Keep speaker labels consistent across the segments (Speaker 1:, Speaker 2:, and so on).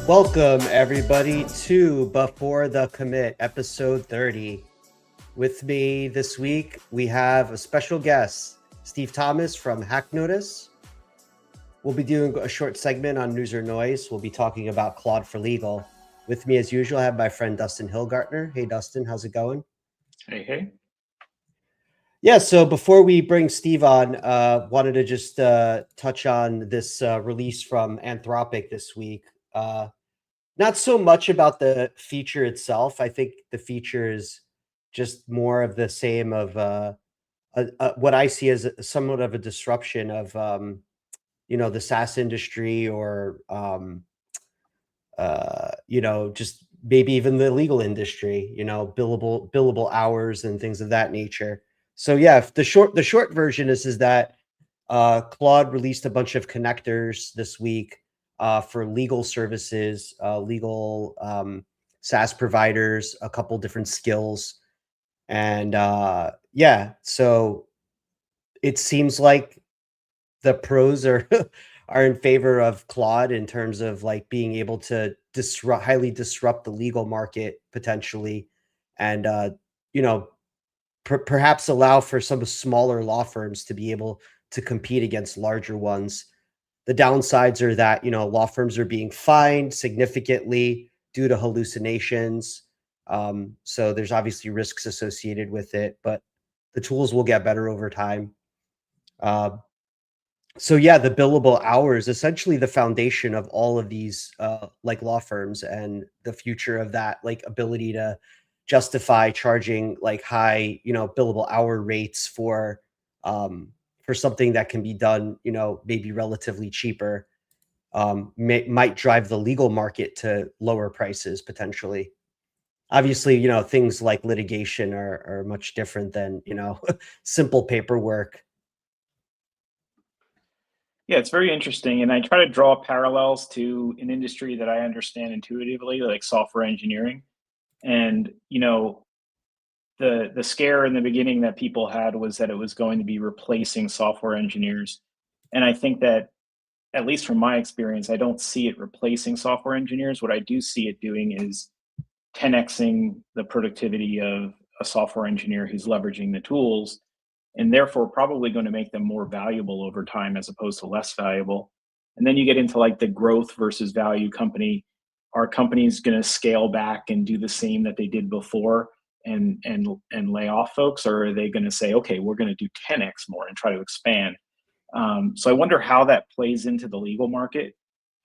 Speaker 1: Welcome, everybody, to Before the Commit, episode 30. With me this week, we have a special guest, Steve Thomas from HackNotice. We'll be doing a short segment on News or Noise. We'll be talking about Claude for Legal. With me, as usual, I have my friend Dustin Hillgartner. Hey, Dustin, how's it going?
Speaker 2: Hey.
Speaker 1: Yeah, so before we bring Steve on, wanted to just touch on this release from Anthropic this week. Not so much about the feature itself. I think the feature is just more of the same of what I see as somewhat of a disruption of the SaaS industry or just maybe even the legal industry, billable hours and things of that nature. So yeah, the short version is that Claude released a bunch of connectors this week for legal services, legal SaaS providers, a couple different skills. And so it seems like the pros are are in favor of Claude in terms of like being able to highly disrupt the legal market potentially, and you know perhaps allow for some smaller law firms to be able to compete against larger ones. The downsides are that, law firms are being fined significantly due to hallucinations. So there's obviously risks associated with it, but the tools will get better over time. So yeah, the billable hours, essentially the foundation of all of these like law firms, and the future of that like ability to justify charging like high, billable hour rates for something that can be done, maybe relatively cheaper, might drive the legal market to lower prices potentially. Obviously, things like litigation are much different than, simple paperwork.
Speaker 2: Yeah, it's very interesting. And I try to draw parallels to an industry that I understand intuitively, like software engineering. And, the scare in the beginning that people had was that it was going to be replacing software engineers. And I think that, at least from my experience, I don't see it replacing software engineers. What I do see it doing is 10xing the productivity of a software engineer who's leveraging the tools, and therefore probably going to make them more valuable over time as opposed to less valuable. And then you get into like the growth versus value company. Are companies going to scale back and do the same that they did before and lay off folks, or are they going to say, okay, we're going to do 10x more and try to expand? So I wonder how that plays into the legal market.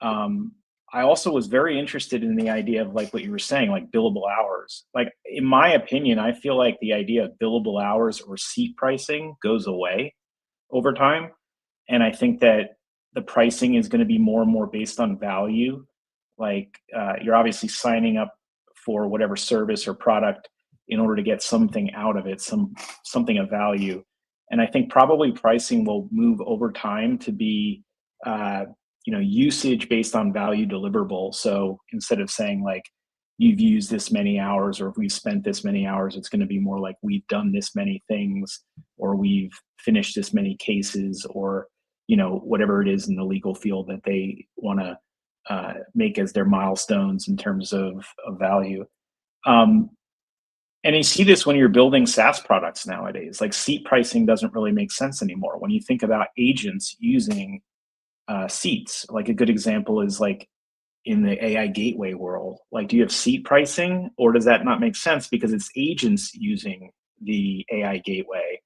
Speaker 2: I also was very interested in the idea of like what you were saying, like billable hours. Like in my opinion, I feel like the idea of billable hours or seat pricing goes away over time. And I think that the pricing is going to be more and more based on value. Like you're obviously signing up for whatever service or product in order to get something out of it, something of value. And I think probably pricing will move over time to be usage based on value deliverable. So instead of saying like you've used this many hours or if we've spent this many hours, it's going to be more like we've done this many things or we've finished this many cases, or whatever it is in the legal field that they want to make as their milestones in terms of value. And you see this when you're building SaaS products nowadays. Like seat pricing doesn't really make sense anymore. When you think about agents using seats, like a good example is like in the AI gateway world. Like, do you have seat pricing, or does that not make sense because it's agents using the AI gateway?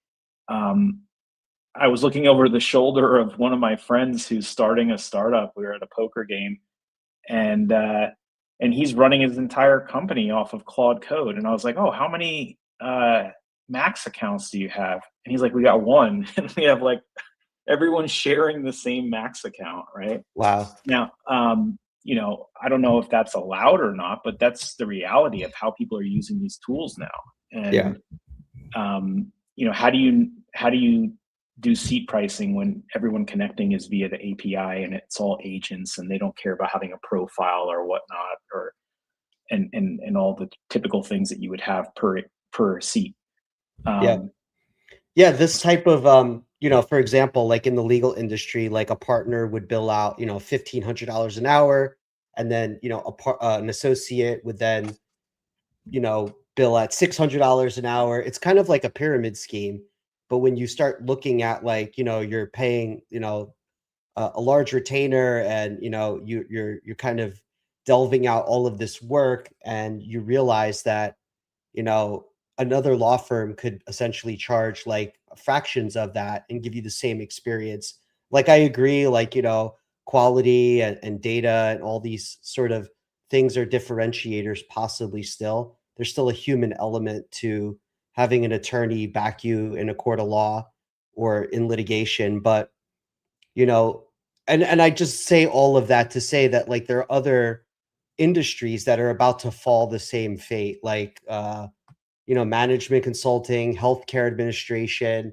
Speaker 2: I was looking over the shoulder of one of my friends who's starting a startup. We were at a poker game, and he's running his entire company off of Claude Code. And I was like, oh, how many Max accounts do you have? And he's like, we got one. And we have like everyone's sharing the same Max account, right?
Speaker 1: Wow.
Speaker 2: Now, I don't know if that's allowed or not, but that's the reality of how people are using these tools now. And how do you do seat pricing when everyone connecting is via the API and it's all agents and they don't care about having a profile or whatnot, or and all the typical things that you would have per seat.
Speaker 1: This type of for example, like in the legal industry, like a partner would bill out $1,500 an hour. and then an associate would then bill at $600 an hour. It's kind of like a pyramid scheme. But when you start looking at like you're paying a large retainer, and you're kind of delving out all of this work, and you realize that you know another law firm could essentially charge like fractions of that and give you the same experience. Like, I agree, like quality and data and all these sort of things are differentiators. Possibly, still there's still a human element to having an attorney back you in a court of law or in litigation. But you know and I just say all of that to say that, like, there are other industries that are about to fall the same fate, like management consulting, healthcare administration,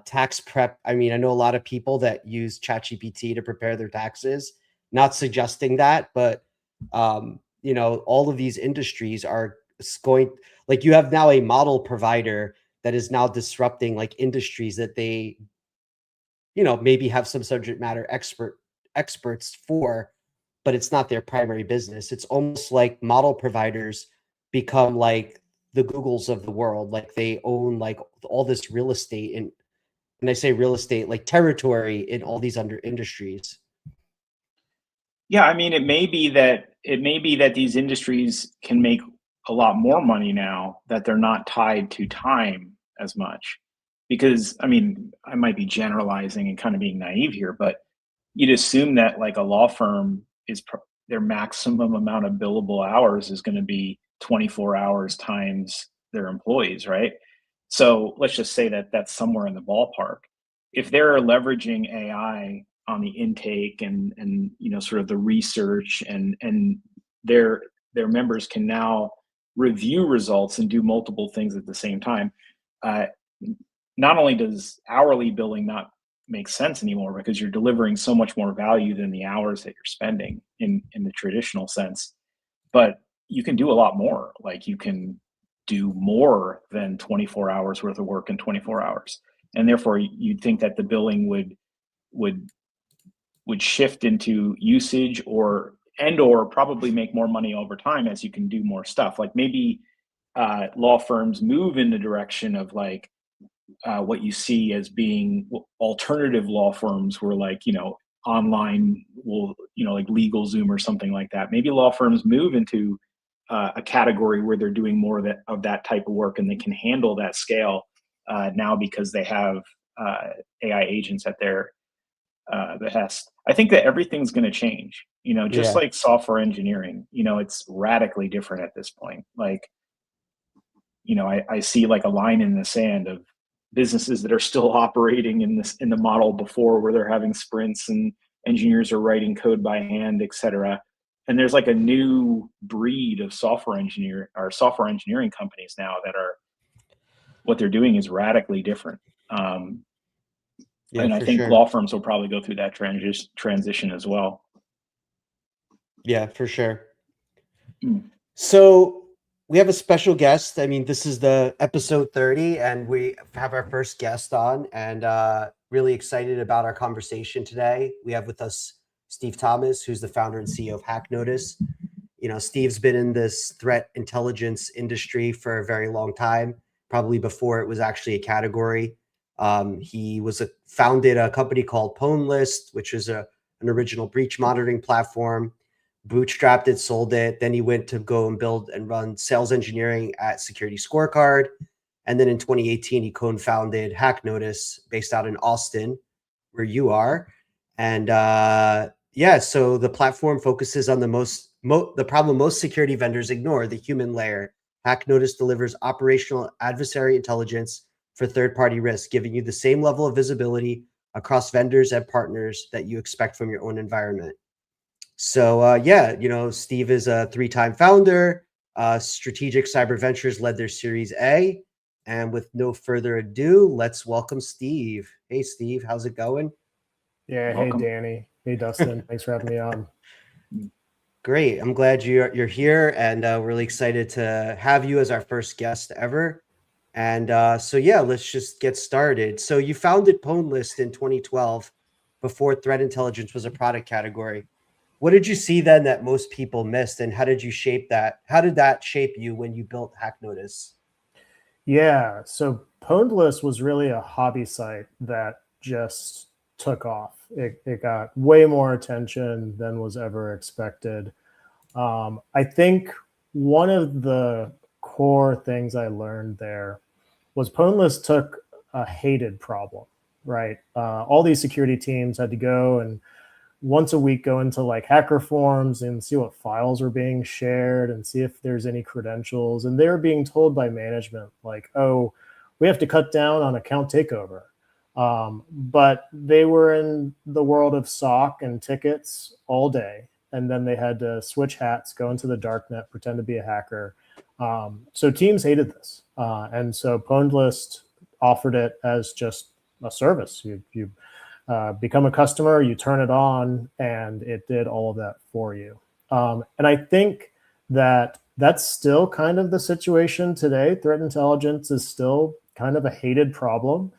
Speaker 1: tax prep. I mean, I know a lot of people that use ChatGPT to prepare their taxes. Not suggesting that, but all of these industries are going, like, you have now a model provider that is now disrupting like industries that they maybe have some subject matter experts for, but it's not their primary business. It's almost like model providers become like the Googles of the world. Like, they own like all this real estate, and when I say real estate, like territory in all these under industries.
Speaker 2: Yeah, I mean, it may be that these industries can make a lot more money now that they're not tied to time as much. Because I mean, I might be generalizing and kind of being naive here, but you'd assume that like a law firm their maximum amount of billable hours is going to be 24 hours times their employees, right? So let's just say that that's somewhere in the ballpark. If they're leveraging AI on the intake and sort of the research, and their members can now review results and do multiple things at the same time, uh, not only does hourly billing not make sense anymore because you're delivering so much more value than the hours that you're spending in the traditional sense, but you can do a lot more. Like, you can do more than 24 hours worth of work in 24 hours, and therefore you'd think that the billing would would shift into usage, or probably make more money over time as you can do more stuff. Like, maybe law firms move in the direction of like what you see as being alternative law firms, where like online will, like LegalZoom or something like that. Maybe law firms move into a category where they're doing more of that type of work, and they can handle that scale now because they have AI agents at their behest. I think that everything's going to change. Just
Speaker 1: Yeah.
Speaker 2: like software engineering, it's radically different at this point. Like, I see like a line in the sand of businesses that are still operating in the model before, where they're having sprints and engineers are writing code by hand, et cetera. And there's like a new breed of software engineering companies now that are, what they're doing is radically different.
Speaker 1: Yeah,
Speaker 2: And I
Speaker 1: for
Speaker 2: think
Speaker 1: sure.
Speaker 2: law firms will probably go through that transition as well.
Speaker 1: Yeah, for sure.
Speaker 2: Mm.
Speaker 1: So we have a special guest. I mean, this is the episode 30, and we have our first guest on, and really excited about our conversation today. We have with us Steve Thomas, who's the founder and CEO of HackNotice. Steve's been in this threat intelligence industry for a very long time, probably before it was actually a category. He founded a company called PwnList, which is an original breach monitoring platform. Bootstrapped it, sold it. Then he went to go and build and run sales engineering at Security Scorecard. And then in 2018, he co-founded HackNotice, based out in Austin, where you are. And yeah, so the platform focuses on the problem most security vendors ignore: the human layer. HackNotice delivers operational adversary intelligence for third-party risk, giving you the same level of visibility across vendors and partners that you expect from your own environment. So yeah, Steve is a three-time founder. Strategic Cyber Ventures led their Series A. And with no further ado, let's welcome Steve. Hey, Steve, how's it going?
Speaker 3: Yeah, hey
Speaker 2: Welcome.
Speaker 3: Danny. Hey Dustin. Thanks for having me on.
Speaker 1: Great. I'm glad you're here, and really excited to have you as our first guest ever. And so yeah, let's just get started. So you founded PwnList in 2012, before threat intelligence was a product category. What did you see then that most people missed, and how did you shape that? How did that shape you when you built HackNotice?
Speaker 3: Yeah, so Pwnedless was really a hobby site that just took off. It got way more attention than was ever expected. I think one of the core things I learned there was Pwnedless took a hated problem, right? All these security teams had to go and once a week go into like hacker forums and see what files are being shared and see if there's any credentials. And they're being told by management, like, oh, we have to cut down on account takeover. But they were in the world of SOC and tickets all day. And then they had to switch hats, go into the darknet, pretend to be a hacker. So teams hated this. And so Pwnedless offered it as just a service. You become a customer, you turn it on, and it did all of that for you. And I think that that's still kind of the situation today. Threat intelligence is still kind of a hated problem.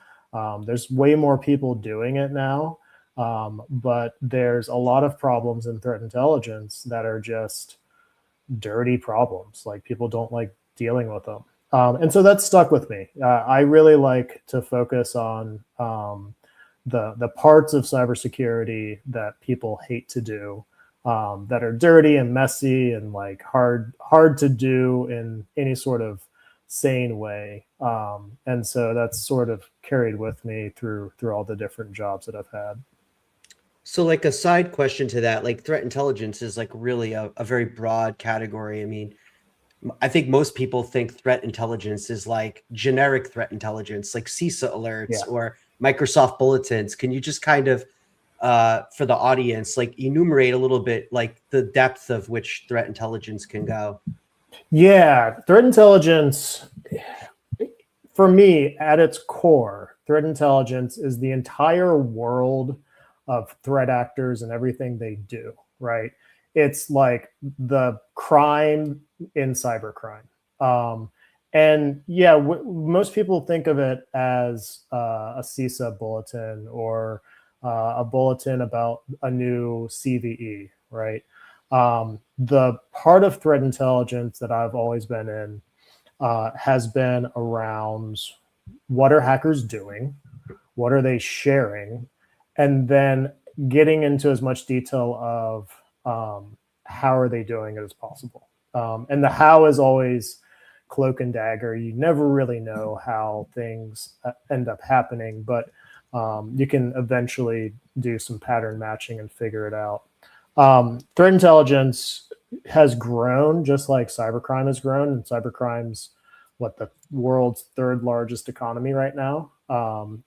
Speaker 3: There's way more people doing it now, but there's a lot of problems in threat intelligence that are just dirty problems. Like people don't like dealing with them. And so that stuck with me. I really like to focus on the parts of cybersecurity that people hate to do, that are dirty and messy and like hard to do in any sort of sane way. And so that's sort of carried with me through all the different jobs that I've had.
Speaker 1: So like a side question to that, like threat intelligence is like really a very broad category. I mean, I think most people think threat intelligence is like generic threat intelligence, like CISA alerts or Microsoft bulletins. Can you just kind of, for the audience, like enumerate a little bit, like the depth of which threat intelligence can go?
Speaker 3: Yeah, threat intelligence, for me, at its core, threat intelligence is the entire world of threat actors and everything they do, right? It's like the crime in cybercrime. And yeah, most people think of it as a CISA bulletin or a bulletin about a new CVE, right? The part of threat intelligence that I've always been in has been around what are hackers doing, what are they sharing, and then getting into as much detail of how are they doing it as possible. And the how is always cloak and dagger. You never really know how things end up happening, but you can eventually do some pattern matching and figure it out. Threat intelligence has grown just like cybercrime has grown, and cybercrime's the world's third largest economy right now.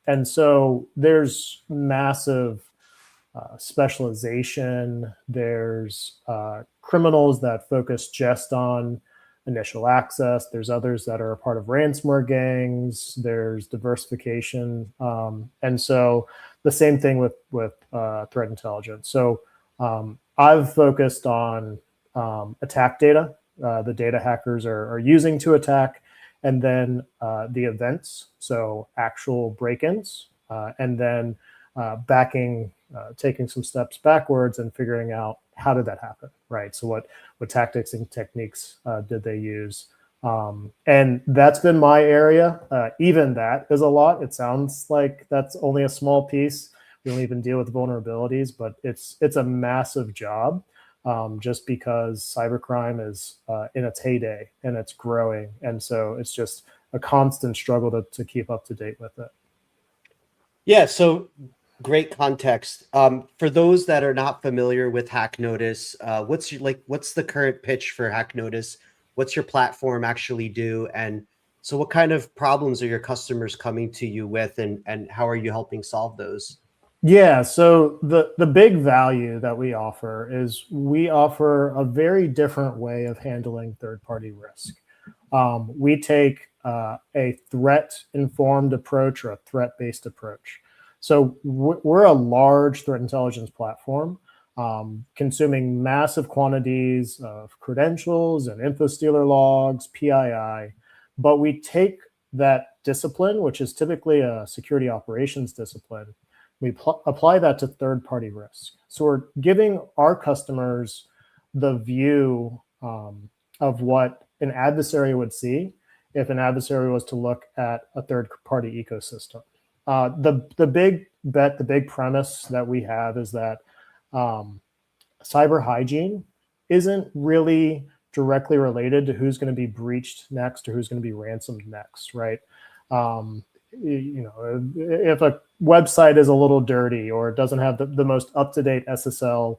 Speaker 3: And so there's massive specialization. There's criminals that focus just on initial access. There's others that are a part of ransomware gangs. There's diversification. And so the same thing with threat intelligence. So I've focused on attack data, the data hackers are using to attack, and then the events, so actual break-ins, and then taking some steps backwards and figuring out how did that happen, right? So what tactics and techniques did they use? And that's been my area. Even that is a lot. It sounds like that's only a small piece. We don't even deal with vulnerabilities, but it's a massive job, just because cybercrime is in its heyday and it's growing. And so it's just a constant struggle to keep up to date with it.
Speaker 1: Yeah, so great context. For those that are not familiar with HackNotice, what's the current pitch for HackNotice? What's your platform actually do? And so what kind of problems are your customers coming to you with, and how are you helping solve those?
Speaker 3: Yeah, so the big value that we offer is we offer a very different way of handling third-party risk. We take a threat-informed approach or a threat-based approach. So we're a large threat intelligence platform, consuming massive quantities of credentials and info stealer logs, PII, but we take that discipline, which is typically a security operations discipline, We apply that to third-party risk. So we're giving our customers the view of what an adversary would see if an adversary was to look at a third-party ecosystem. The big bet, the big premise that we have is that cyber hygiene isn't really directly related to who's going to be breached next or who's going to be ransomed next, right? If a website is a little dirty or it doesn't have the most up-to-date SSL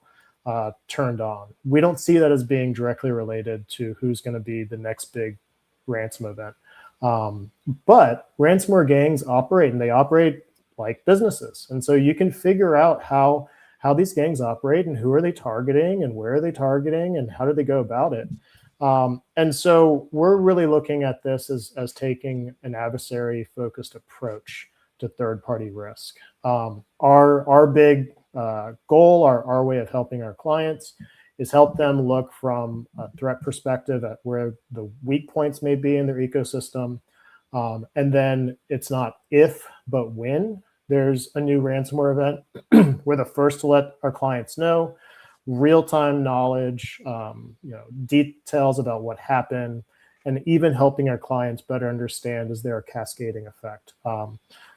Speaker 3: turned on, we don't see that as being directly related to who's going to be the next big ransom event. But ransomware gangs operate, and they operate like businesses. And so you can figure out how these gangs operate and who are they targeting and where are they targeting and how do they go about it. And so we're really looking at this as taking an adversary-focused approach to third-party risk. Our big goal, our way of helping our clients is help them look from a threat perspective at where the weak points may be in their ecosystem. And then it's not if, but when there's a new ransomware event, we're the first to let our clients know, real-time knowledge, details about what happened, and even helping our clients better understand is there a cascading effect.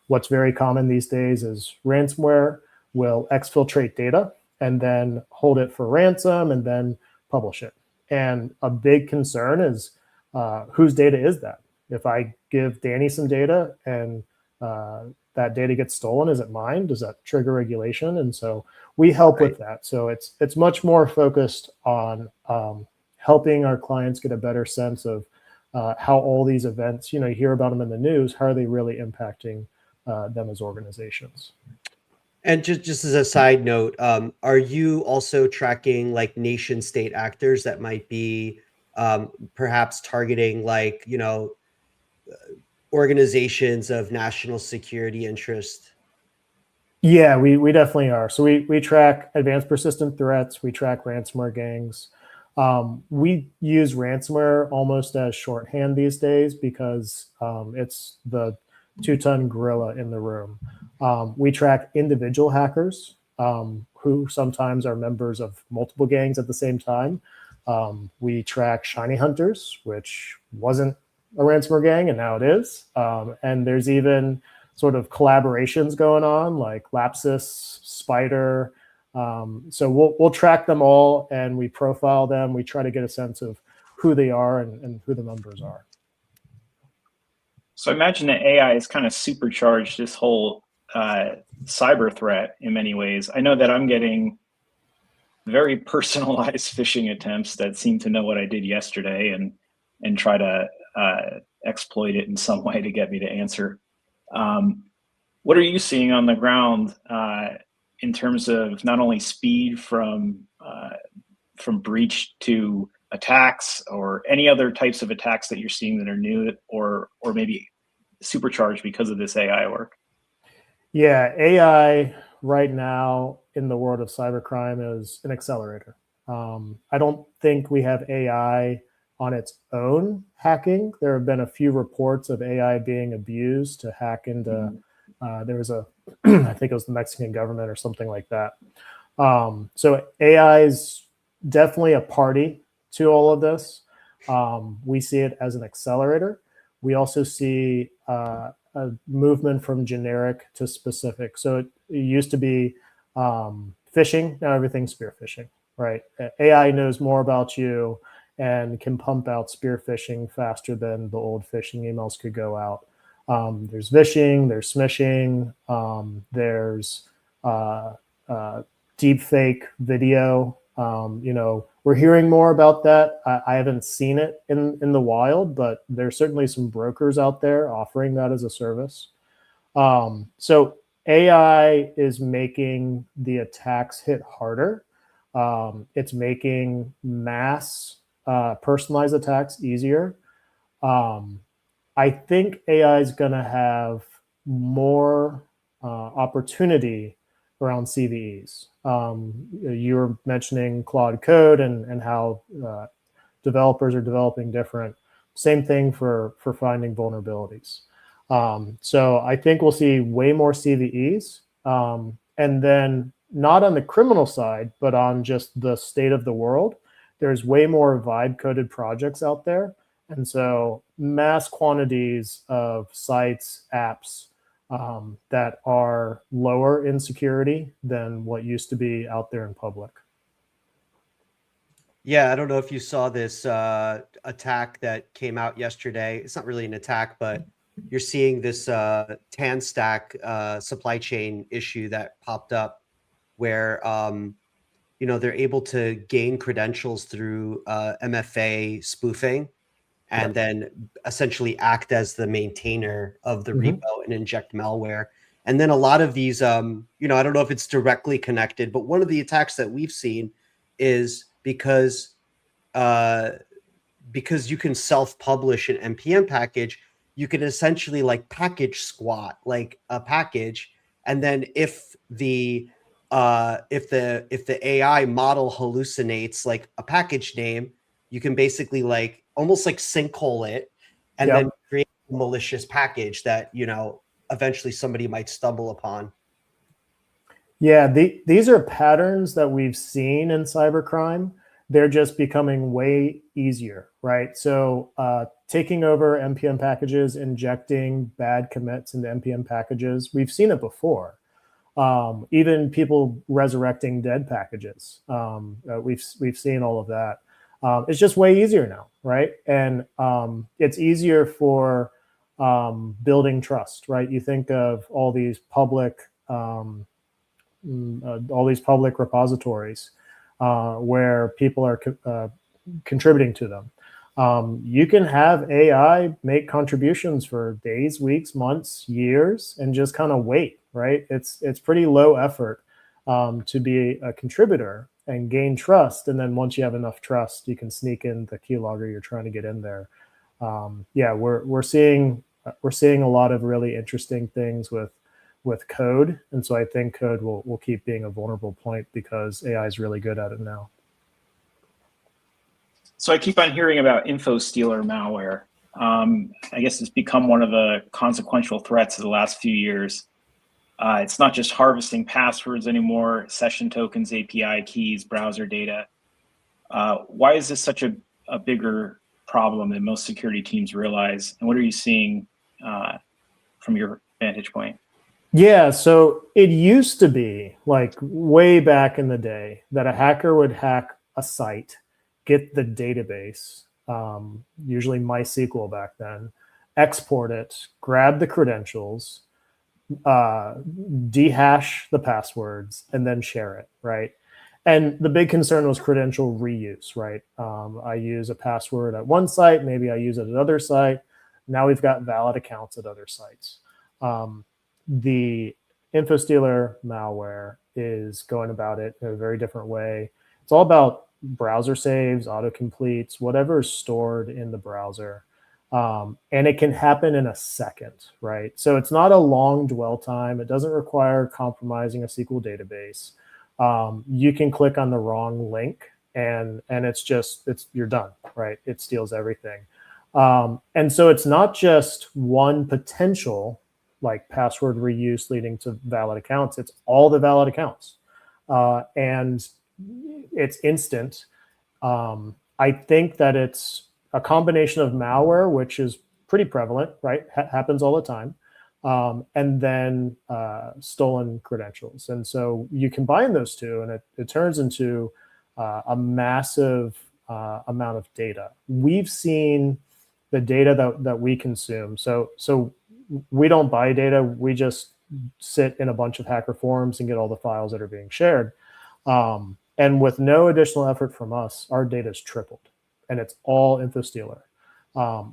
Speaker 3: What's very common these days is ransomware will exfiltrate data and then hold it for ransom and then publish it. And a big concern is whose data is that? If I give Danny some data and that data gets stolen, is it mine? Does that trigger regulation? And so we help with that. So it's much more focused on helping our clients get a better sense of how all these events, you hear about them in the news, how are they really impacting them as organizations?
Speaker 1: And just as a side note, are you also tracking like nation state actors that might be perhaps targeting organizations of national security interest?
Speaker 3: Yeah, we definitely are. So we track advanced persistent threats. We track ransomware gangs. We use ransomware almost as shorthand these days because it's the two-ton gorilla in the room. We track individual hackers who sometimes are members of multiple gangs at the same time. We track shiny hunters, which wasn't a ransomware gang, and now it is. And there's even sort of collaborations going on like Lapsus, Spider. So we'll track them all and we profile them. We try to get a sense of who they are and who the members are.
Speaker 2: So I imagine that AI has kind of supercharged this whole cyber threat in many ways. I know that I'm getting very personalized phishing attempts that seem to know what I did yesterday and try to exploit it in some way to get me to answer. What are you seeing on the ground in terms of not only speed from breach to attacks or any other types of attacks that you're seeing that are new or maybe supercharged because of this AI work?
Speaker 3: Yeah, AI right now in the world of cybercrime is an accelerator. I don't think we have AI on its own hacking. There have been a few reports of AI being abused to hack into, there was I think it was the Mexican government or something like that. So AI is definitely a party to all of this. We see it as an accelerator. We also see a movement from generic to specific. So it used to be phishing, now everything's spear phishing, right? AI knows more about you and can pump out spear phishing faster than the old phishing emails could go out. There's vishing, there's smishing, there's deep fake video. We're hearing more about that. I haven't seen it in the wild, but there's certainly some brokers out there offering that as a service. So AI is making the attacks hit harder. It's making mass personalized attacks easier. I think AI is going to have more opportunity around CVEs. You were mentioning Claude Code and how developers are developing different. Same thing for finding vulnerabilities. So I think we'll see way more CVEs. And then not on the criminal side, but on just the state of the world, there's way more vibe coded projects out there. And so mass quantities of sites, apps that are lower in security than what used to be out there in public.
Speaker 1: Yeah, I don't know if you saw this attack that came out yesterday. It's not really an attack, but you're seeing this tan stack supply chain issue that popped up where they're able to gain credentials through MFA spoofing and then essentially act as the maintainer of the repo and inject malware. And then a lot of these, I don't know if it's directly connected, but one of the attacks that we've seen is because you can self-publish an NPM package, you can essentially like package squat like a package, and then if the AI model hallucinates like a package name, you can basically like almost like sinkhole it and then create a malicious package that eventually somebody might stumble upon.
Speaker 3: Yeah, these are patterns that we've seen in cybercrime. They're just becoming way easier, right? So taking over NPM packages, injecting bad commits into NPM packages, we've seen it before. Even people resurrecting dead packages. We've seen all of that. It's just way easier now, right? And it's easier for building trust, right? You think of all these public repositories where people are contributing to them. You can have AI make contributions for days, weeks, months, years, and just kind of wait, right? It's pretty low effort to be a contributor and gain trust. And then once you have enough trust, you can sneak in the keylogger you're trying to get in there. Yeah, we're seeing a lot of really interesting things with code. And so I think code will keep being a vulnerable point because AI is really good at it now.
Speaker 2: So I keep on hearing about info stealer malware. I guess it's become one of the consequential threats of the last few years. It's not just harvesting passwords anymore, session tokens, API keys, browser data. Why is this such a bigger problem than most security teams realize? And what are you seeing from your vantage point?
Speaker 3: Yeah, so it used to be like way back in the day that a hacker would hack a site, get the database, usually MySQL back then, export it, grab the credentials, dehash the passwords, and then share it, right? And the big concern was credential reuse, right? I use a password at one site, maybe I use it at another site. Now we've got valid accounts at other sites. The InfoStealer malware is going about it in a very different way. It's all about browser saves, autocompletes, whatever is stored in the browser. And it can happen in a second, right? So it's not a long dwell time. It doesn't require compromising a SQL database. You can click on the wrong link and you're done, right? It steals everything. And so it's not just one potential like password reuse leading to valid accounts. It's all the valid accounts. And it's instant. I think that it's a combination of malware, which is pretty prevalent, right? Happens all the time. And then stolen credentials. And so you combine those two and it turns into a massive amount of data. We've seen the data that we consume. So we don't buy data. We just sit in a bunch of hacker forums and get all the files that are being shared. And with no additional effort from us, our data is tripled and it's all InfoStealer.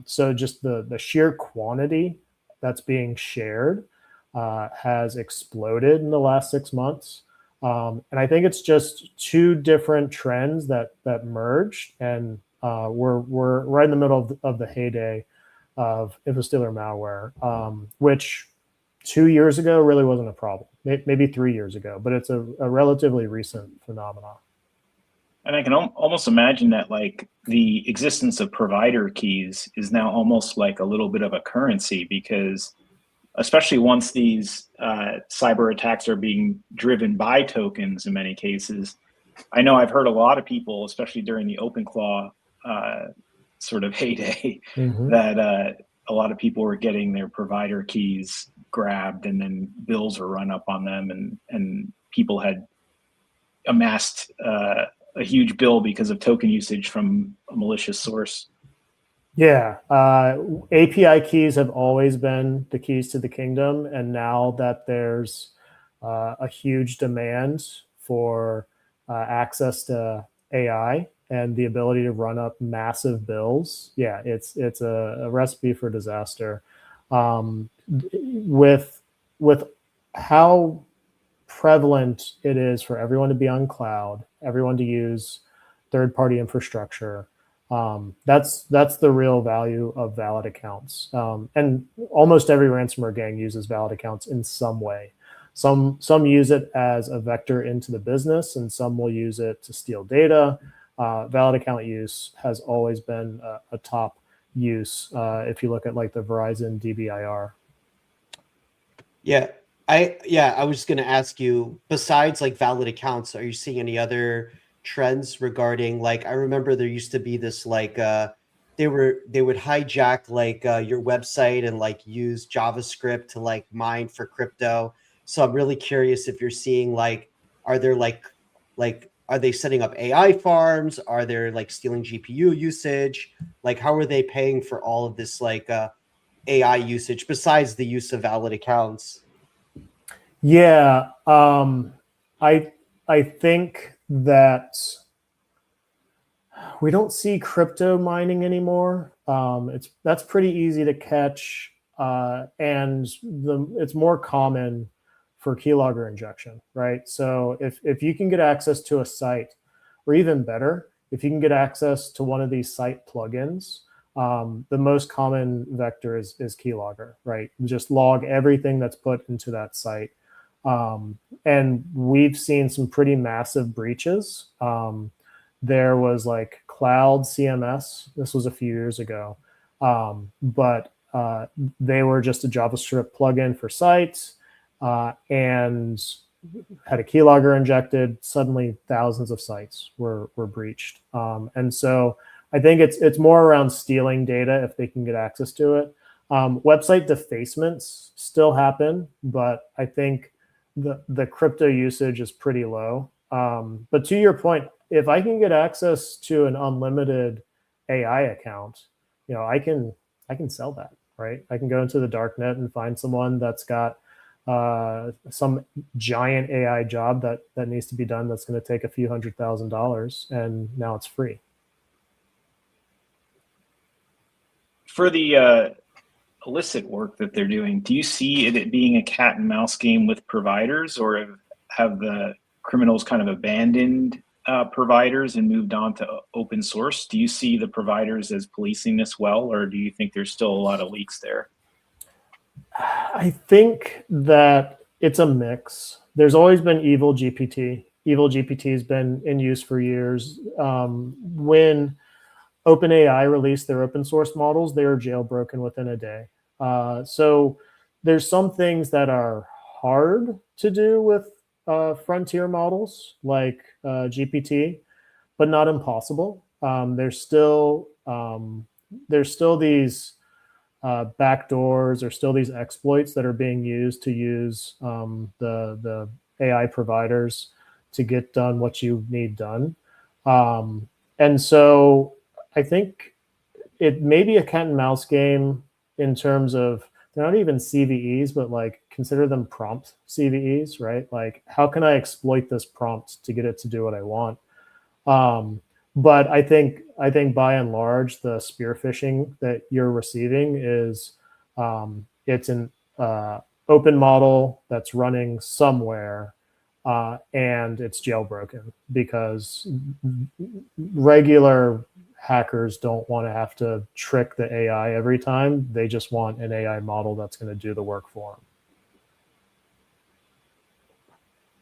Speaker 3: So just the sheer quantity that's being shared has exploded in the last 6 months. And I think it's just two different trends that merged, and we're right in the middle of the heyday of InfoStealer malware, which 2 years ago really wasn't a problem, maybe 3 years ago, but it's a relatively recent phenomenon.
Speaker 2: And I can almost imagine that like the existence of provider keys is now almost like a little bit of a currency, because especially once these cyber attacks are being driven by tokens in many cases. I know I've heard a lot of people, especially during the OpenClaw sort of heyday, that a lot of people were getting their provider keys grabbed and then bills were run up on them, and people had amassed a huge bill because of token usage from a malicious source.
Speaker 3: Yeah, API keys have always been the keys to the kingdom, and now that there's a huge demand for access to AI and the ability to run up massive bills, yeah, it's a recipe for disaster. With how prevalent it is for everyone to be on cloud, everyone to use third-party infrastructure. That's the real value of valid accounts. And almost every ransomware gang uses valid accounts in some way. Some use it as a vector into the business, and some will use it to steal data. Valid account use has always been a top use if you look at like the Verizon DBIR.
Speaker 1: Yeah, I was going to ask you, besides like valid accounts, are you seeing any other trends regarding, like, I remember there used to be this like they would hijack like your website and like use JavaScript to like mine for crypto. So I'm really curious if you're seeing like, are there like are they setting up AI farms? Are they like stealing GPU usage? Like, how are they paying for all of this like AI usage besides the use of valid accounts?
Speaker 3: Yeah, I think that we don't see crypto mining anymore. That's pretty easy to catch, and it's more common for keylogger injection, right? So if you can get access to a site, or even better, if you can get access to one of these site plugins, the most common vector is keylogger, right? Just log everything that's put into that site. And we've seen some pretty massive breaches. There was like Cloud CMS. This was a few years ago, but they were just a JavaScript plugin for sites, and had a keylogger injected. Suddenly, thousands of sites were breached. And so I think it's more around stealing data if they can get access to it. Website defacements still happen, but I think the crypto usage is pretty low. But to your point, if I can get access to an unlimited AI account, you know, I can sell that, right? I can go into the dark net and find someone that's got some giant AI job that needs to be done that's going to take a few $100,000, and now it's free.
Speaker 2: For the illicit work that they're doing, do you see it being a cat and mouse game with providers, or have the criminals kind of abandoned providers and moved on to open source? Do you see the providers as policing this well, or do you think there's still a lot of leaks there?
Speaker 3: I think that it's a mix. There's always been evil GPT. Evil GPT has been in use for years. When OpenAI released their open source models, they were jailbroken within a day. So there's some things that are hard to do with frontier models like GPT, but not impossible. There's still these backdoors, or still these exploits that are being used to use the AI providers to get done what you need done. And so I think it may be a cat and mouse game in terms of, they're not even CVEs, but like consider them prompt CVEs, right? Like, how can I exploit this prompt to get it to do what I want? But I think by and large, the spear phishing that you're receiving is it's an open model that's running somewhere, and it's jailbroken, because regular hackers don't want to have to trick the AI every time. They just want an AI model that's going to do the work for them.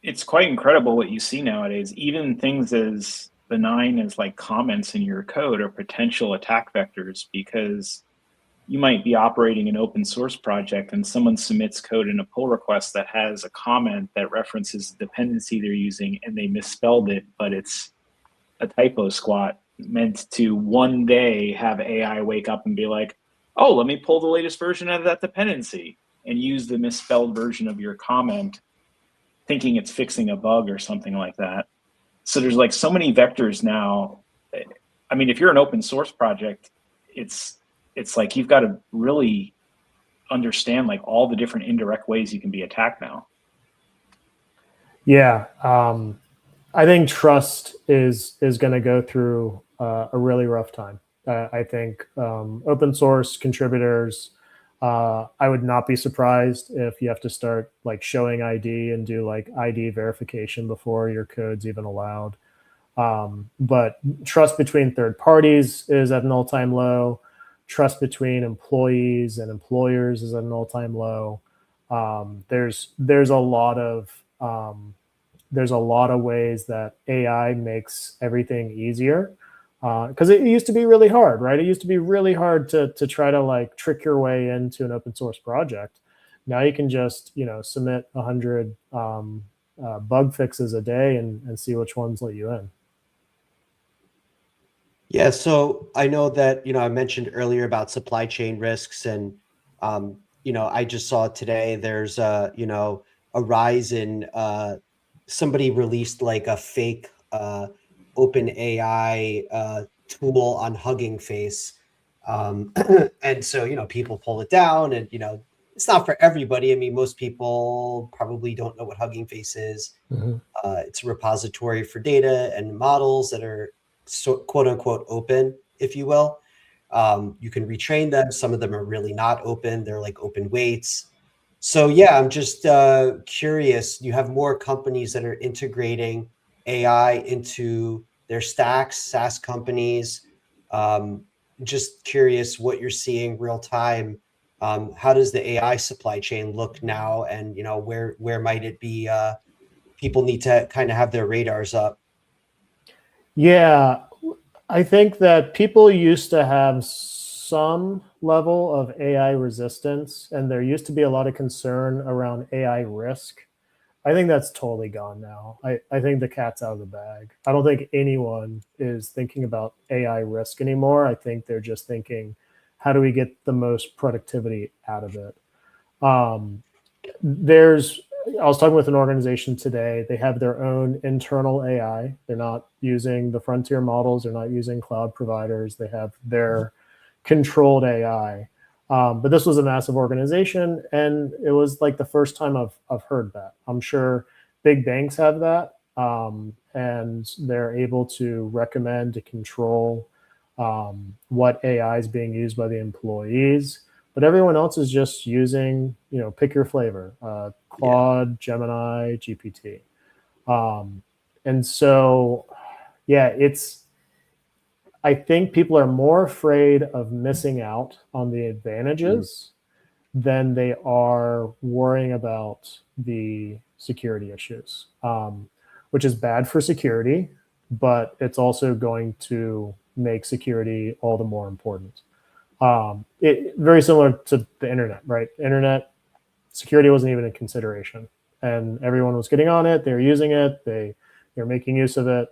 Speaker 2: It's quite incredible what you see nowadays. Even things as benign as like comments in your code are potential attack vectors, because you might be operating an open source project and someone submits code in a pull request that has a comment that references the dependency they're using and they misspelled it, but it's a typo squat meant to one day have AI wake up and be like, oh, let me pull the latest version out of that dependency and use the misspelled version of your comment, thinking it's fixing a bug or something like that. So there's like so many vectors now. I mean, if you're an open source project, it's like you've got to really understand like all the different indirect ways you can be attacked now.
Speaker 3: Yeah, I think trust is going to go through a really rough time. I think open source contributors, I would not be surprised if you have to start like showing ID and do like ID verification before your code's even allowed. But trust between third parties is at an all-time low. Trust between employees and employers is at an all-time low. There's a lot of ways that AI makes everything easier, because it used to be really hard, right? It used to be really hard to try to like trick your way into an open source project. Now you can just submit 100 bug fixes a day and see which ones let you in.
Speaker 1: Yeah, so I know that, I mentioned earlier about supply chain risks, and I just saw today there's a rise in somebody released like a fake open AI tool on Hugging Face. And so, people pull it down, and it's not for everybody. I mean, most people probably don't know what Hugging Face is.
Speaker 3: Mm-hmm.
Speaker 1: It's a repository for data and models that are quote unquote open, if you will. You can retrain them. Some of them are really not open. They're like open weights. So yeah, I'm just curious. You have more companies that are integrating AI into their stacks, SaaS companies. Just curious what you're seeing real time. How does the AI supply chain look now, and where might it be? People need to kind of have their radars up.
Speaker 3: Yeah, I think that people used to have some level of AI resistance, and there used to be a lot of concern around AI risk. I think that's totally gone now. I think the cat's out of the bag. I don't think anyone is thinking about AI risk anymore. I think they're just thinking, how do we get the most productivity out of it? I was talking with an organization today. They have their own internal AI. They're not using the frontier models. They're not using cloud providers. They have their controlled AI. But this was a massive organization, and it was like the first time I've heard that. I'm sure big banks have that, and they're able to recommend to control what AI is being used by the employees. But everyone else is just using, pick your flavor, Claude, Gemini, GPT. And so, yeah, I think people are more afraid of missing out on the advantages than they are worrying about the security issues, which is bad for security, but it's also going to make security all the more important. Very similar to the internet, right? Internet security wasn't even a consideration, and everyone was getting on it. They were using it. They're making use of it.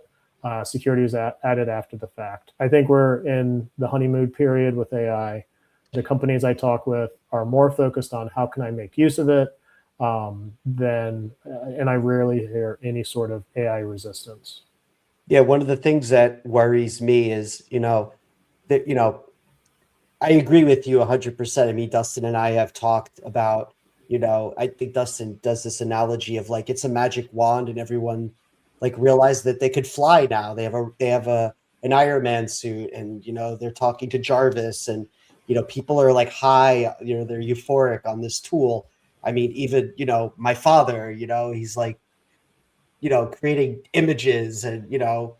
Speaker 3: Security was added after the fact. I think we're in the honeymoon period with AI. The companies I talk with are more focused on how can I make use of it and I rarely hear any sort of AI resistance.
Speaker 1: Yeah, one of the things that worries me is, that, I agree with you 100%. I mean, Dustin and I have talked about, I think Dustin does this analogy of like, it's a magic wand and everyone like realized that they could fly now. They have an Iron Man suit, and, they're talking to Jarvis, and, people are like high, they're euphoric on this tool. I mean, even, my father, he's like, creating images and,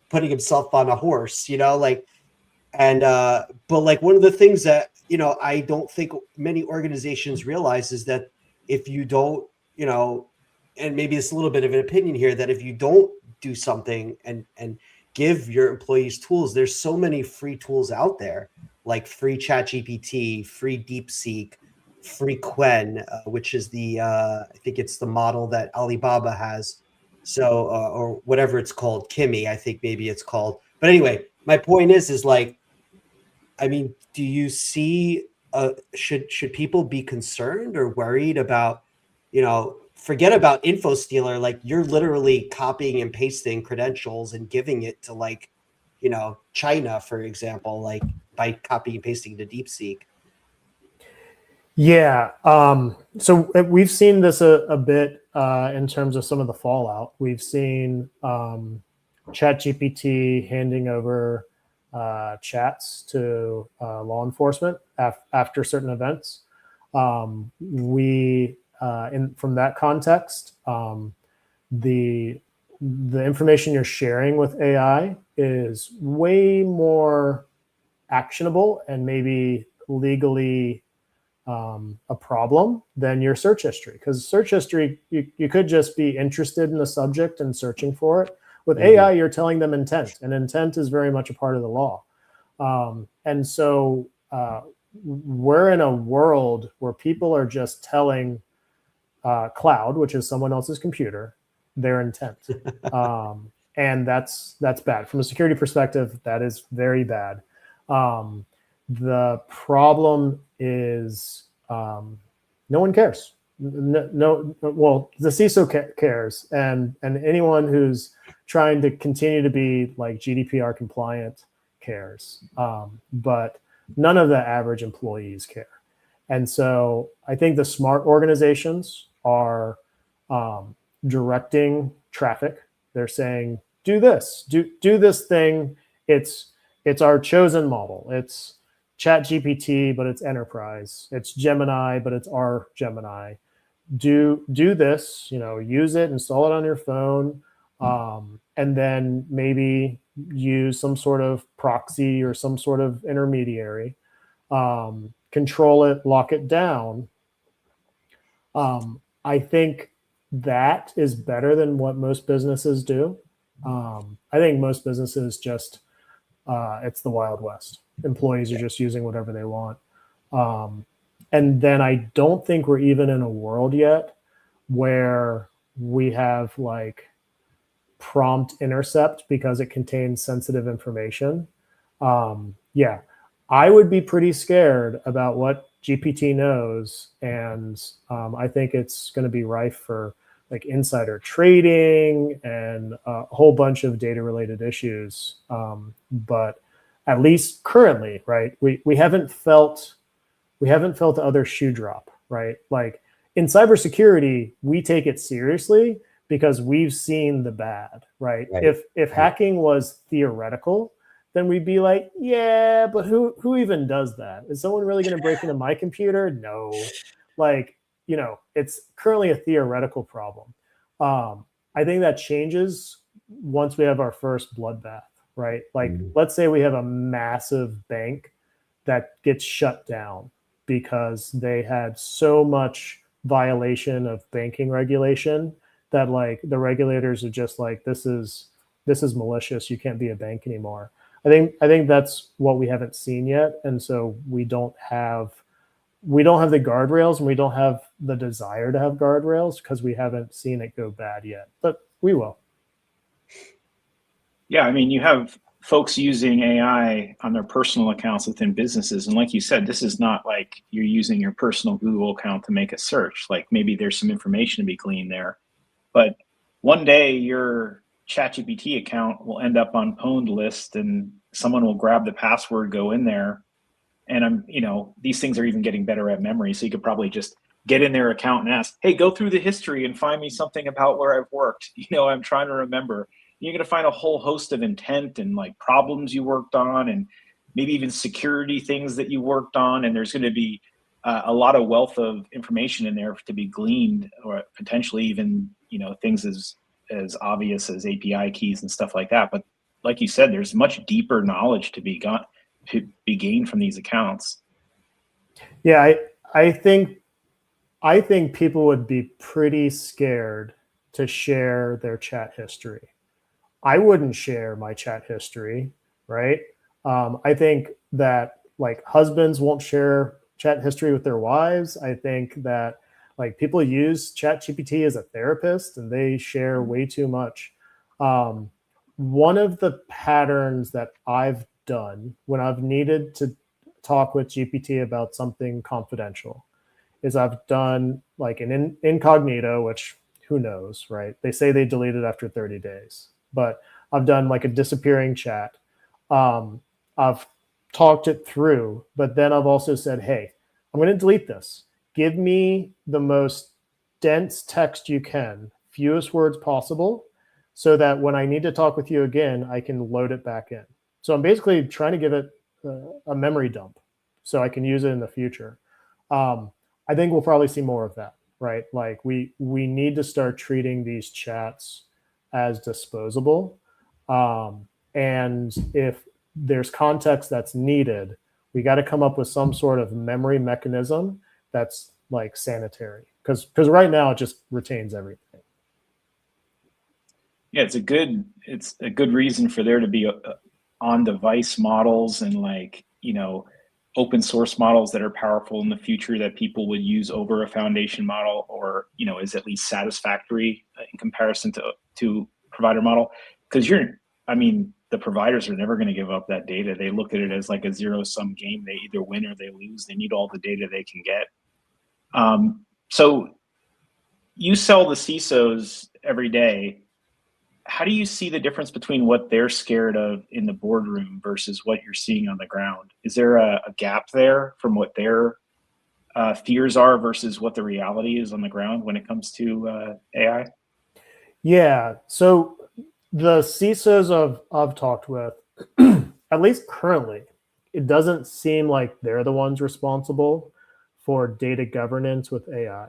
Speaker 1: putting himself on a horse, like, and, but like one of the things that, I don't think many organizations realize is that if you don't, and maybe it's a little bit of an opinion here, that if you don't do something and give your employees tools, there's so many free tools out there like free ChatGPT, free DeepSeek, free Quen, which is the I think it's the model that Alibaba has. So or whatever it's called, Kimi, I think maybe it's called. But anyway, my point is like, I mean, do you see should people be concerned or worried about, forget about info stealer, like you're literally copying and pasting credentials and giving it to like, China, for example, like by copying and pasting to DeepSeek.
Speaker 3: Yeah. So we've seen this a bit in terms of some of the fallout. We've seen ChatGPT handing over chats to law enforcement after certain events. From that context, the information you're sharing with AI is way more actionable and maybe legally a problem than your search history, because search history, you could just be interested in the subject and searching for it. With AI, you're telling them intent, and intent is very much a part of the law. And so we're in a world where people are just telling cloud, which is someone else's computer, their intent. And that's bad. From a security perspective, that is very bad. The problem is no one cares. Well, the CISO cares, and anyone who's trying to continue to be like GDPR compliant cares, but none of the average employees care. And so I think the smart organizations are directing traffic. They're saying, do this, do this thing. It's our chosen model. It's ChatGPT, but it's enterprise. It's Gemini, but it's our Gemini. Do this, use it, install it on your phone, and then maybe use some sort of proxy or some sort of intermediary. Control it, lock it down. I think that is better than what most businesses do. I think most businesses just, it's the Wild West. Employees are just using whatever they want. And then I don't think we're even in a world yet where we have like prompt intercept because it contains sensitive information. Yeah, I would be pretty scared about what GPT knows. And I think it's going to be rife for like insider trading and a whole bunch of data related issues. But at least currently, right, we haven't felt the other shoe drop, right? Like in cybersecurity, we take it seriously because we've seen the bad, right? If hacking was theoretical, then we'd be like, yeah, but who even does that? Is someone really going to break into my computer? No. Like, it's currently a theoretical problem. I think that changes once we have our first bloodbath, right? Like, let's say we have a massive bank that gets shut down because they had so much violation of banking regulation that like the regulators are just like, this is malicious. You can't be a bank anymore. I think that's what we haven't seen yet. And so we don't have the guardrails, and we don't have the desire to have guardrails because we haven't seen it go bad yet, but we will.
Speaker 2: Yeah. I mean, you have folks using AI on their personal accounts within businesses. And like you said, this is not like you're using your personal Google account to make a search. Like maybe there's some information to be gleaned there, but one day your ChatGPT account will end up on pwned list and someone will grab the password, go in there. And these things are even getting better at memory. So you could probably just get in their account and ask, hey, go through the history and find me something about where I've worked. I'm trying to remember. You're going to find a whole host of intent and like problems you worked on, and maybe even security things that you worked on. And there's going to be a lot of wealth of information in there to be gleaned, or potentially even, things as obvious as API keys and stuff like that. But like you said, there's much deeper knowledge to be gained from these accounts.
Speaker 3: Yeah, I think people would be pretty scared to share their chat history. I wouldn't share my chat history, right? I think that like husbands won't share chat history with their wives. I think that like people use ChatGPT as a therapist and they share way too much. One of the patterns that I've done when I've needed to talk with GPT about something confidential is I've done like an incognito, which who knows, right? They say they delete it after 30 days, but I've done like a disappearing chat. I've talked it through, but then I've also said, hey, I'm going to delete this. Give me the most dense text you can, fewest words possible, so that when I need to talk with you again, I can load it back in. So I'm basically trying to give it a memory dump so I can use it in the future. I think we'll probably see more of that, right? Like we need to start treating these chats as disposable. And if there's context that's needed, we got to come up with some sort of memory mechanism that's like sanitary, because right now it just retains everything.
Speaker 2: Yeah, it's a good reason for there to be on device models and like, you know, open source models that are powerful in the future that people would use over a foundation model, or, you know, is at least satisfactory in comparison to provider model. Because the providers are never going to give up that data. They look at it as like a zero-sum game. They either win or they lose. They need all the data they can get. So you sell the CISOs every day. How do you see the difference between what they're scared of in the boardroom versus what you're seeing on the ground? Is there a gap there from what their fears are versus what the reality is on the ground when it comes to AI?
Speaker 3: Yeah. So the CISOs I've talked with, at least currently, it doesn't seem like they're the ones responsible for data governance with AI.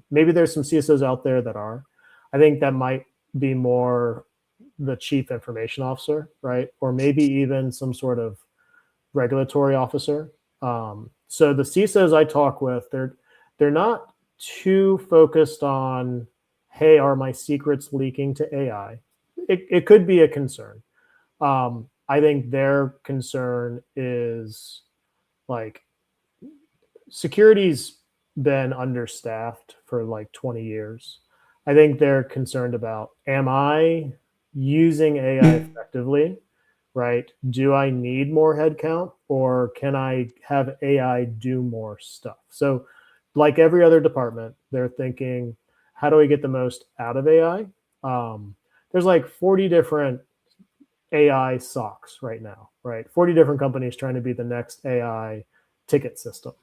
Speaker 3: Maybe there's some CISOs out there that are. I think that might be more the chief information officer, right? Or maybe even some sort of regulatory officer. So the CISOs I talk with, they're not too focused on, hey, are my secrets leaking to AI? It could be a concern. I think their concern is like security's been understaffed for like 20 years. I think they're concerned about, am I using AI effectively, right? Do I need more headcount, or can I have AI do more stuff? So like every other department, they're thinking, how do I get the most out of AI? There's like 40 different AI SOCs right now, right? 40 different companies trying to be the next AI ticket system.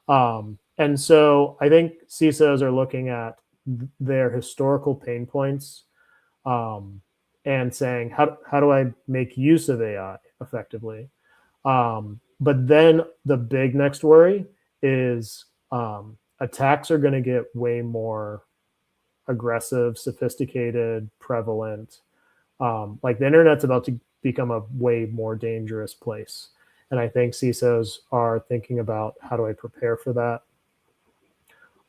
Speaker 3: And so I think CISOs are looking at their historical pain points and saying, how do I make use of AI effectively? But then the big next worry is attacks are going to get way more aggressive, sophisticated, prevalent. Like the internet's about to become a way more dangerous place. And I think CISOs are thinking about, how do I prepare for that?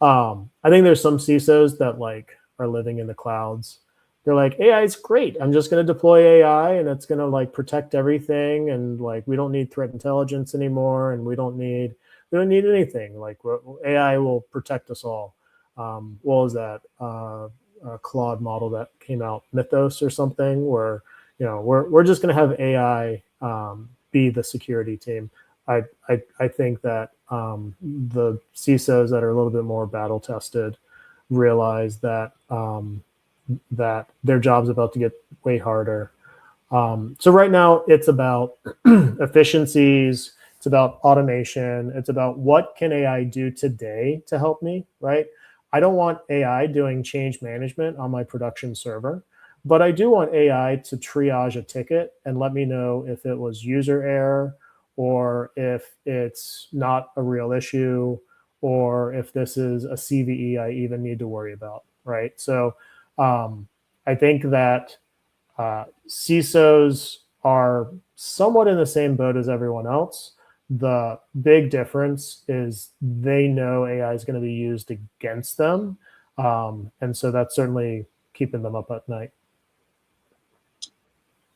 Speaker 3: I think there's some CISOs that like are living in the clouds. They're like, AI is great. I'm just going to deploy AI and it's going to like protect everything. And like, we don't need threat intelligence anymore. And we don't need anything. Like AI will protect us all. What was that? A Claude model that came out, Mythos or something, where, you know, we're just going to have AI be the security team. I think that the CISOs that are a little bit more battle tested realize that that their job's about to get way harder. So right now it's about efficiencies, it's about automation, it's about what can AI do today to help me, right? I don't want AI doing change management on my production server, but I do want AI to triage a ticket and let me know if it was user error, or if it's not a real issue, or if this is a CVE I even need to worry about, right? So I think that CISOs are somewhat in the same boat as everyone else. The big difference is they know AI is going to be used against them. And so that's certainly keeping them up at night.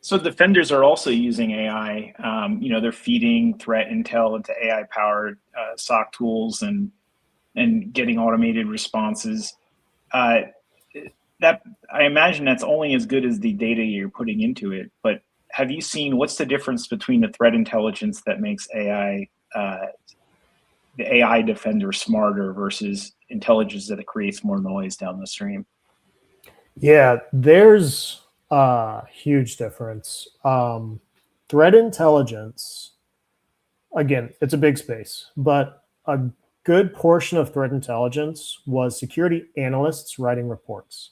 Speaker 2: So defenders are also using AI. They're feeding threat intel into AI-powered SOC tools and getting automated responses. Uh, that I imagine that's only as good as the data you're putting into it. But have you seen what's the difference between the threat intelligence that makes the AI defender smarter versus intelligence that it creates more noise down the stream?
Speaker 3: Yeah, there's a huge difference. Threat intelligence, again, it's a big space, but a good portion of threat intelligence was security analysts writing reports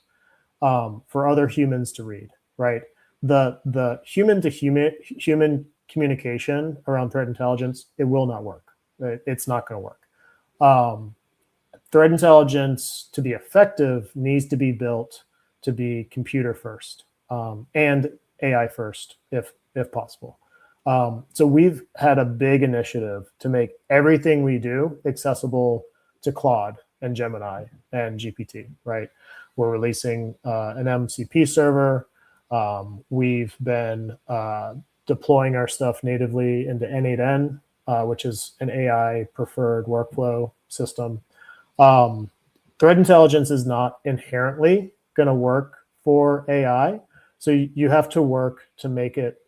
Speaker 3: for other humans to read, right? The human to human communication around threat intelligence, it will not work. It's not going to work. Threat intelligence, to be effective, needs to be built to be computer first and AI first, if possible. So we've had a big initiative to make everything we do accessible to Claude and Gemini and GPT, right? We're releasing an MCP server. We've been deploying our stuff natively into N8N, which is an AI preferred workflow system. Threat intelligence is not inherently going to work for AI. So you have to work to make it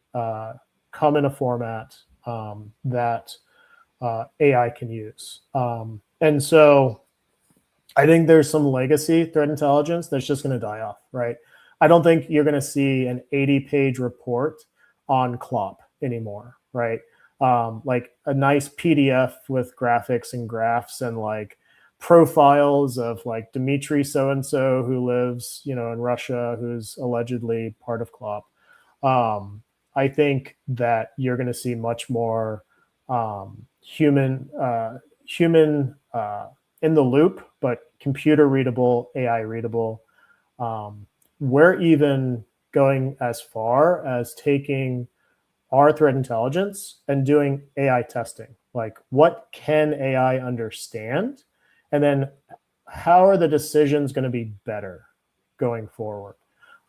Speaker 3: come in a format that AI can use. And so I think there's some legacy threat intelligence that's just going to die off, right? I don't think you're going to see an 80-page report on CLOP anymore, right? Like a nice PDF with graphics and graphs and like profiles of like Dmitry so-and-so who lives, in Russia, who's allegedly part of CLOP. I think that you're going to see much more human in the loop, but computer readable, AI readable. We're even going as far as taking our threat intelligence and doing AI testing. Like, what can AI understand? And then how are the decisions going to be better going forward?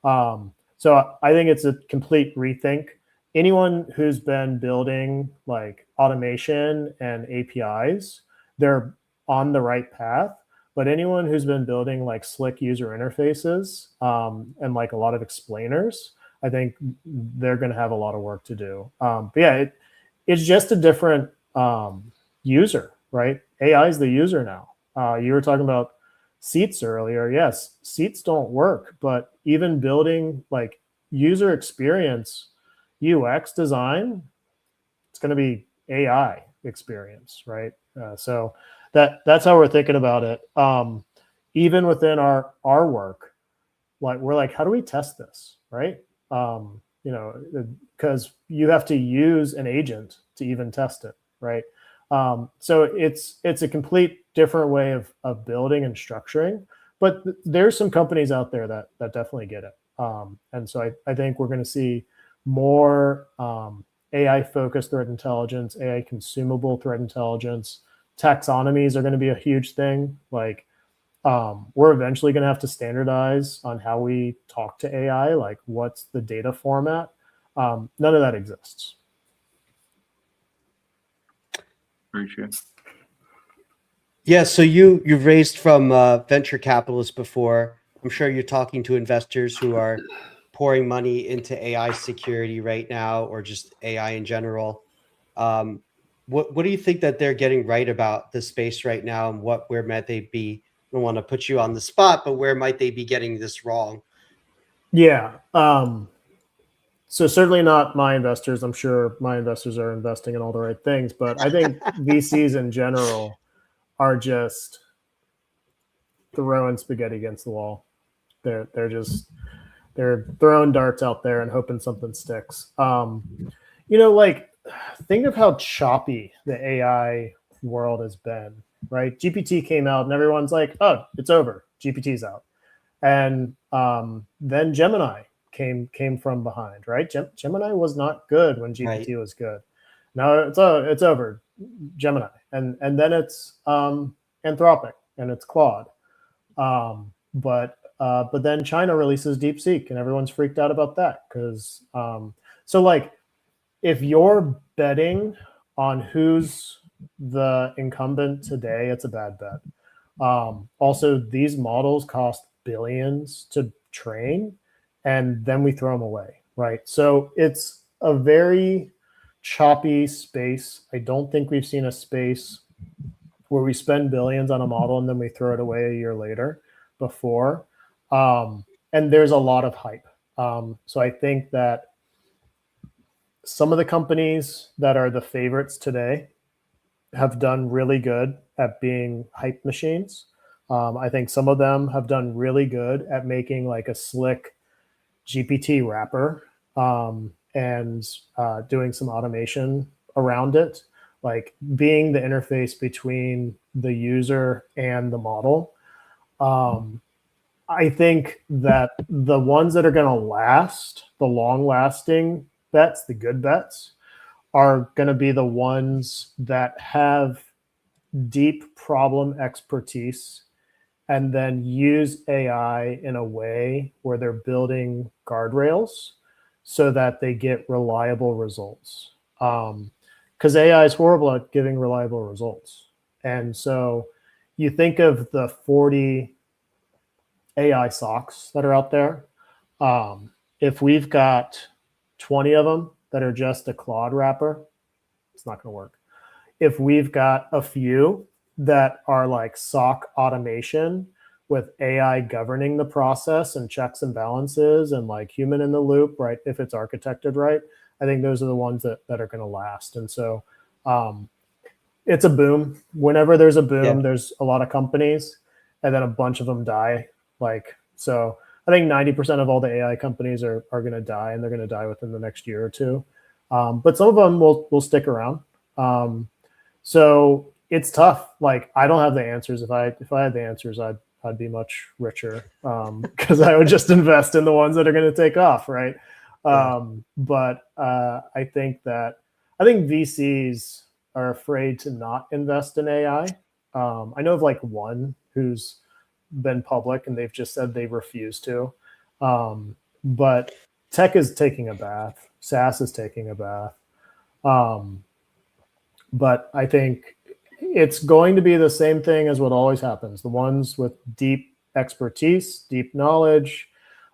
Speaker 3: So I think it's a complete rethink. Anyone who's been building like automation and APIs, they're on the right path. But anyone who's been building like slick user interfaces and like a lot of explainers, I think they're going to have a lot of work to do. But yeah, it's just a different user, right? AI is the user now. You were talking about seats earlier. Yes, seats don't work, but even building like user experience, UX design, it's going to be AI experience, right? So that's how we're thinking about it. Even within our work, like we're like, how do we test this, right? Because you have to use an agent to even test it, right? So it's a complete different way of building and structuring, but there's some companies out there that definitely get it. And so I think we're going to see more AI focused threat intelligence, AI consumable threat intelligence. Taxonomies are going to be a huge thing. Like we're eventually going to have to standardize on how we talk to AI, like what's the data format. None of that exists.
Speaker 2: Very true.
Speaker 1: Yeah, so you've raised from venture capitalists before. I'm sure you're talking to investors who are pouring money into AI security right now, or just AI in general. What do you think that they're getting right about the space right now, and where might they be? I don't want to put you on the spot, but where might they be getting this wrong?
Speaker 3: Yeah. So certainly not my investors. I'm sure my investors are investing in all the right things, but I think VCs in general are just throwing spaghetti against the wall. They're throwing darts out there and hoping something sticks. Like think of how choppy the AI world has been, right? GPT came out and everyone's like, oh, it's over. GPT's out. And then Gemini came from behind, right? Gemini was not good when GPT was good. Now it's over, Gemini, and then it's Anthropic and it's Claude. But then China releases DeepSeek, and everyone's freaked out about that because So like, if you're betting on who's the incumbent today, it's a bad bet. Also, these models cost billions to train, and then we throw them away, right? So it's a very choppy space. I don't think we've seen a space where we spend billions on a model and then we throw it away a year later before. And there's a lot of hype. So I think that some of the companies that are the favorites today have done really good at being hype machines. I think some of them have done really good at making like a slick GPT wrapper and doing some automation around it, like being the interface between the user and the model. I think that the ones that are going to last, the long lasting bets, the good bets, are going to be the ones that have deep problem expertise and then use AI in a way where they're building guardrails so that they get reliable results. Because AI is horrible at giving reliable results. And so you think of the 40 AI socks that are out there. If we've got 20 of them that are just a Claude wrapper, it's not going to work. If we've got a few that are like SOC automation with AI governing the process and checks and balances and like human in the loop, right? If it's architected right, I think those are the ones that are going to last. And so it's a boom. Whenever there's a boom, there's a lot of companies and then a bunch of them die. Like, so I think 90% of all the AI companies are going to die, and they're going to die within the next year or two. But some of them will stick around. So it's tough. Like, I don't have the answers. If I had the answers, I'd be much richer because I would just invest in the ones that are going to take off, right? But I think VCs are afraid to not invest in AI. I know of like one who's been public and they've just said they refuse to. But tech is taking a bath. SaaS is taking a bath. But I think it's going to be the same thing as what always happens. The ones with deep expertise, deep knowledge,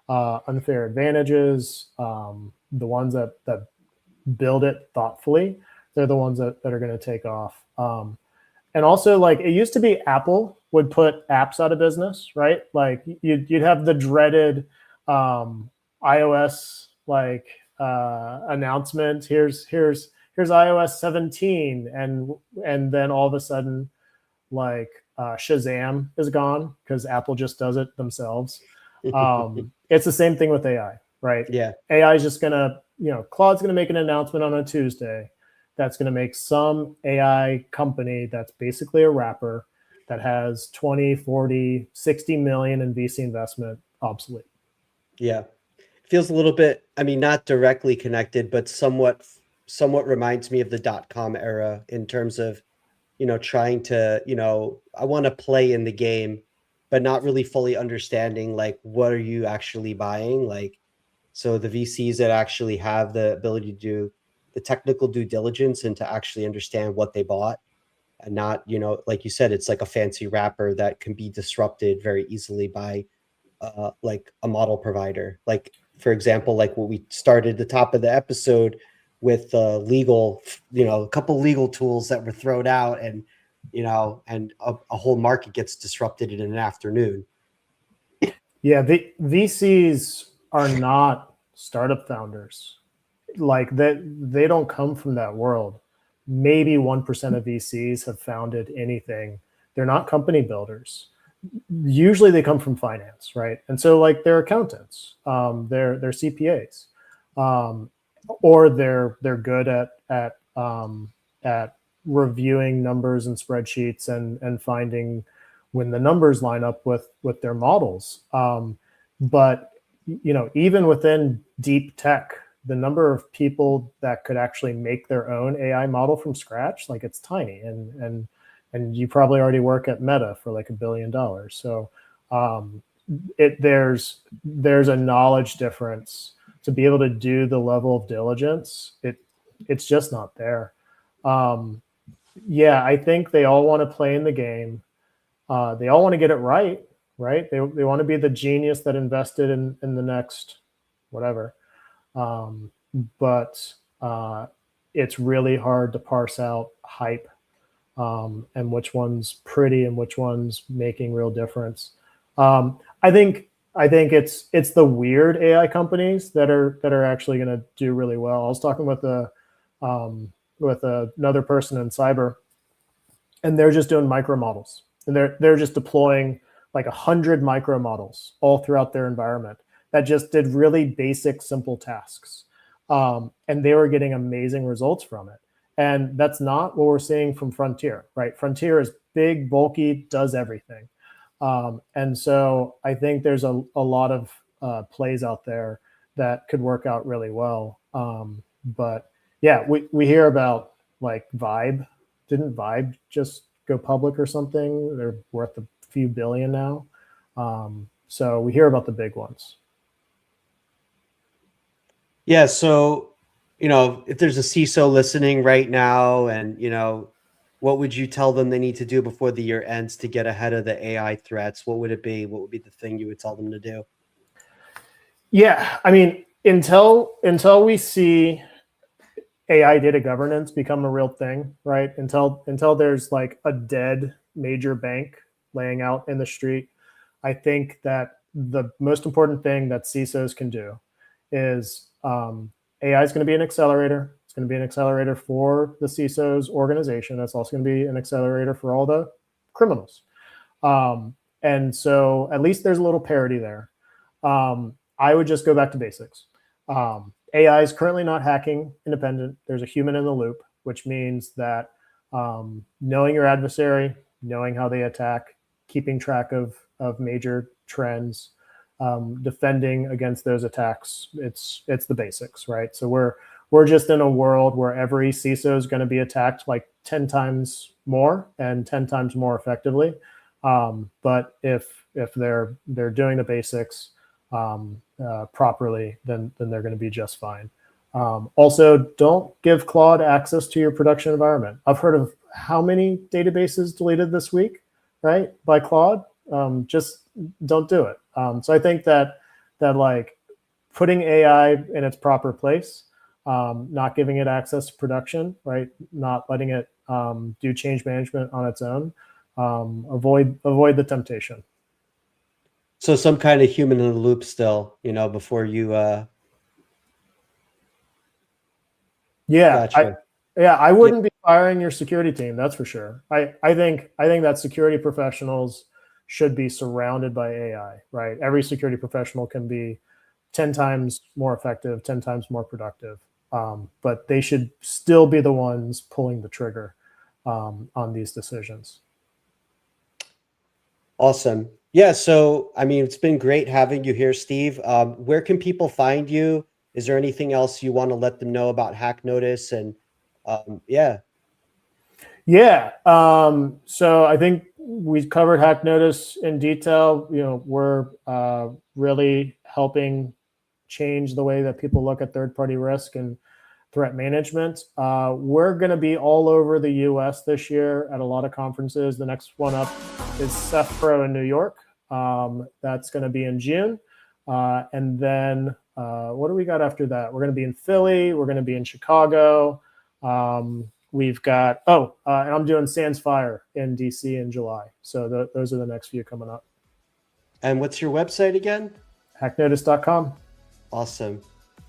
Speaker 3: unfair advantages, the ones that build it thoughtfully, they're the ones that are going to take off. And also, like, it used to be Apple would put apps out of business, right? Like you'd have the dreaded iOS like announcement. Here's iOS 17, and then all of a sudden, like Shazam is gone because Apple just does it themselves. It's the same thing with AI, right?
Speaker 1: Yeah.
Speaker 3: AI is just gonna, Claude's gonna make an announcement on a Tuesday that's gonna make some AI company that's basically a wrapper that has 20, 40, 60 million in VC investment obsolete.
Speaker 1: Yeah. Feels a little bit, I mean, not directly connected, but somewhat reminds me of the .com era in terms of, trying to, I want to play in the game, but not really fully understanding, like, what are you actually buying? Like, so the VCs that actually have the ability to do the technical due diligence and to actually understand what they bought, and not, like you said, it's like a fancy wrapper that can be disrupted very easily by like a model provider. Like, for example, like what we started the top of the episode with legal, a couple legal tools that were thrown out, and and a whole market gets disrupted in an afternoon.
Speaker 3: Yeah, the VCs are not startup founders. Like that, they don't come from that world. Maybe 1% of VCs have founded anything. They're not company builders. Usually they come from finance, right? And so like they're accountants, they're CPAs, or they're good at reviewing numbers and spreadsheets and finding when the numbers line up with their models. But even within deep tech, the number of people that could actually make their own AI model from scratch, like, it's tiny. And you probably already work at Meta for like $1 billion. So there's a knowledge difference. to be able to do the level of diligence, it's just not there. Yeah, I think they all want to play in the game. They all want to get it right? They want to be the genius that invested in the next whatever. But it's really hard to parse out hype and which one's pretty and which one's making real difference. I think it's the weird AI companies that are actually going to do really well. I was talking with another person in cyber, and they're just doing micro models, and they're just deploying like 100 micro models all throughout their environment that just did really basic, simple tasks, and they were getting amazing results from it. And that's not what we're seeing from Frontier, right? Frontier is big, bulky, does everything. And so I think there's a lot of plays out there that could work out really well. But yeah, we hear about like Vibe. Didn't Vibe just go public or something? They're worth a few billion now. So we hear about the big ones.
Speaker 1: Yeah. So, if there's a CISO listening right now, and, what would you tell them they need to do before the year ends to get ahead of the AI threats? What would it be? What would be the thing you would tell them to do?
Speaker 3: Yeah, I mean, until we see AI data governance become a real thing, right? Until there's like a dead major bank laying out in the street, I think that the most important thing that CISOs can do is AI is going to be an accelerator. It's going to be an accelerator for the CISO's organization. It's also going to be an accelerator for all the criminals. And so at least there's a little parity there. I would just go back to basics. AI is currently not hacking independent. There's a human in the loop, which means that knowing your adversary, knowing how they attack, keeping track of major trends, defending against those attacks, it's the basics, right? So we're just in a world where every CISO is going to be attacked like 10 times more and 10 times more effectively. But if they're doing the basics properly, then they're going to be just fine. Also, don't give Claude access to your production environment. I've heard of how many databases deleted this week, right, by Claude. Just don't do it. So I think that like putting AI in its proper place, not giving it access to production, right, not letting it do change management on its own, avoid the temptation.
Speaker 1: So some kind of human in the loop still, before you.
Speaker 3: Yeah,
Speaker 1: Gotcha.
Speaker 3: I wouldn't be firing your security team. That's for sure. I think that security professionals should be surrounded by AI, right? Every security professional can be 10 times more effective, 10 times more productive. But they should still be the ones pulling the trigger on these decisions.
Speaker 1: Awesome. Yeah. So, I mean, it's been great having you here, Steve. Where can people find you? Is there anything else you want to let them know about HackNotice? And yeah.
Speaker 3: Yeah. So I think we covered HackNotice in detail. We're really helping change the way that people look at third-party risk and threat management. We're going to be all over the US this year at a lot of conferences. The next one up is CEFPRO in New York. That's going to be in June. And then what do we got after that? We're going to be in Philly. We're going to be in Chicago. We've got, and I'm doing Sans Fire in DC in July. So those are the next few coming up.
Speaker 1: And what's your website again?
Speaker 3: HackNotice.com.
Speaker 1: Awesome.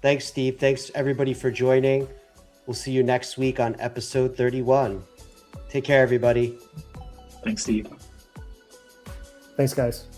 Speaker 1: Thanks, Steve. Thanks, everybody, for joining. We'll see you next week on episode 31. Take care, everybody.
Speaker 2: Thanks, Steve.
Speaker 3: Thanks, guys.